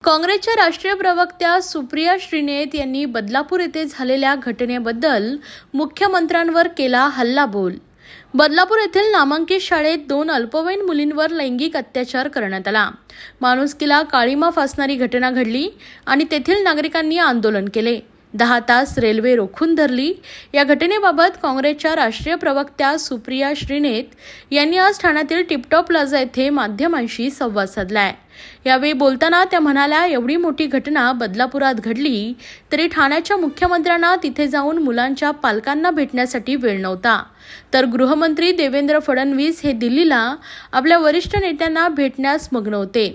काँग्रेसच्या राष्ट्रीय प्रवक्त्या सुप्रिया श्रीनेत यांनी बदलापूर येथे झालेल्या घटनेबद्दल मुख्यमंत्र्यांवर केला हल्लाबोल। बदलापूर येथील नामांकित शाळेत 2 अल्पवयीन मुलींवर लैंगिक अत्याचार करण्यात आला। माणुसकीला काळीमा फासणारी घटना घडली आणि तेथील नागरिकांनी आंदोलन केले। 10 तास रेल्वे रोखून धरली। या घटनेबाबत काँग्रेसच्या राष्ट्रीय प्रवक्त्या सुप्रिया श्रीनेत यांनी आज ठाण्यातील टिपटॉप प्लाझा येथे माध्यमांशी संवाद साधलाय। यावेळी बोलताना त्या म्हणाल्या, एवढी मोठी घटना बदलापुरात घडली तरी ठाण्याच्या मुख्यमंत्र्यांना तिथे जाऊन मुलांच्या पालकांना भेटण्यासाठी वेळ नव्हता, तर गृहमंत्री देवेंद्र फडणवीस हे दिल्लीला आपल्या वरिष्ठ नेत्यांना भेटण्यास मग्न होते।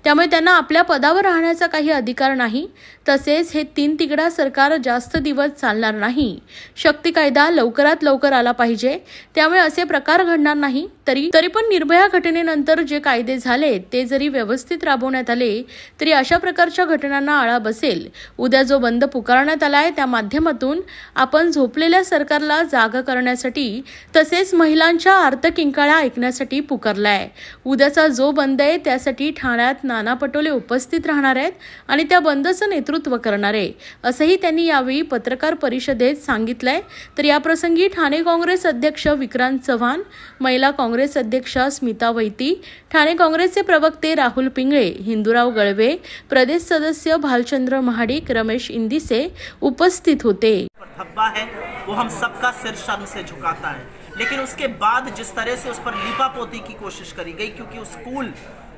त्यामुळे त्यांना आपल्या पदावर राहण्याचा काही अधिकार नाही। तसेच हे 3 तिकडा सरकार जास्त दिवस चालणार नाही। शक्ती कायदा लवकरात लवकर आला पाहिजे, त्यामुळे असे प्रकार घडणार नाही। तरी पण निर्भया घटनेनंतर जे कायदे झाले ते जरी व्यवस्थित राबवण्यात आले तरी अशा प्रकारच्या घटनांना आळा बसेल। उद्या जो बंद पुकारण्यात आलाय त्या माध्यमातून आपण झोपलेल्या सरकारला जागा करण्यासाठी तसेच महिलांच्या आर्तकिंकाळ्या ऐकण्यासाठी पुकारलाय। उद्याचा जो बंद आहे त्यासाठी ठाण्यात नाना पटोले उपस्थित राहणार आहेत आणि त्या बंदचं नेतृत्व करणार आहे, असंही त्यांनी यावेळी पत्रकार परिषदेत सांगितलंय। तर या प्रसंगी ठाणे काँग्रेस अध्यक्ष विक्रांत चव्हाण, महिला काँग्रेस अध्यक्षा स्मिता वैती, ठाणे काँग्रेसचे प्रवक्ते राहुल पिंगळे, हिंदूराव गळवे, प्रदेश सदस्य भालचंद्र महाडिक, रमेश इंदिसे उपस्थित होते। धब्बा है वो हम सबका सिर शर्म से झुकाता है, लेकिन उसके बाद जिस तरह से उस पर लीपापोती की कोशिश करी गई, क्योंकि उस स्कूल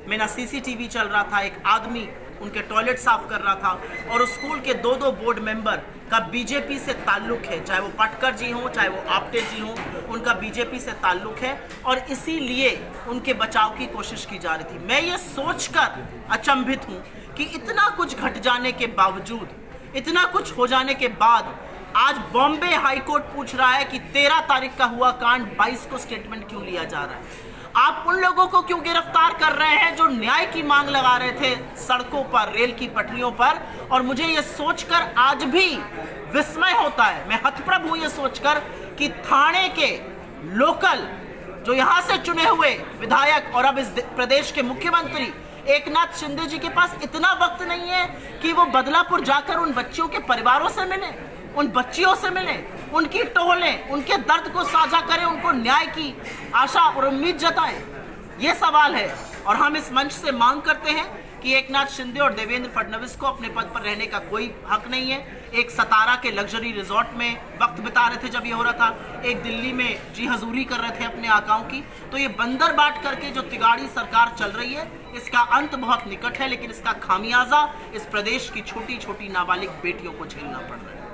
में ना सीसीटीवी चल रहा था, एक आदमी उनके टॉयलेट साफ कर रहा था और उस स्कूल के 2 बोर्ड मेंबर का बीजेपी से ताल्लुक है, चाहे वो पटकर जी हों चाहे वो आपटे जी हों, उनका बीजेपी से ताल्लुक है और इसीलिए उनके बचाव की कोशिश की जा रही थी। मैं ये सोचकर अचंभित हूँ कि इतना कुछ घट जाने के बावजूद, इतना कुछ हो जाने के बाद आज बॉम्बे हाईकोर्ट पूछ रहा है कि 13 तारीख का हुआ कांड 22 को स्टेटमेंट क्यों लिया जा रहा है। आप उन लोगों को क्यों गिरफ्तार कर रहे हैं जो न्याय की मांग लगा रहे थे सड़कों पर, रेल की पटरियों पर। और मुझे ये सोचकर आज भी विस्मय होता है, मैं हतप्रभ हूं ये सोचकर कि थाने के लोकल जो यहां से चुने हुए विधायक और अब इस प्रदेश के मुख्यमंत्री एकनाथ शिंदे जी के पास इतना वक्त नहीं है कि वो बदलापुर जाकर उन बच्चियों के परिवारों से मिले, उन बच्चियों से मिले, उनकी टोलें, उनके दर्द को साझा करें, उनको न्याय की आशा और उम्मीद जताएं। ये सवाल है और हम इस मंच से मांग करते हैं कि एकनाथ शिंदे और देवेंद्र फडणवीस को अपने पद पर रहने का कोई हक नहीं है। एक सतारा के लग्जरी रिजॉर्ट में वक्त बिता रहे थे जब ये हो रहा था, एक दिल्ली में जी हजूरी कर रहे थे अपने आकाओं की। तो ये बंदर बाट करके जो तिगाड़ी सरकार चल रही है, इसका अंत बहुत निकट है, लेकिन इसका खामियाजा इस प्रदेश की छोटी छोटी नाबालिग बेटियों को झेलना पड़ रहा है।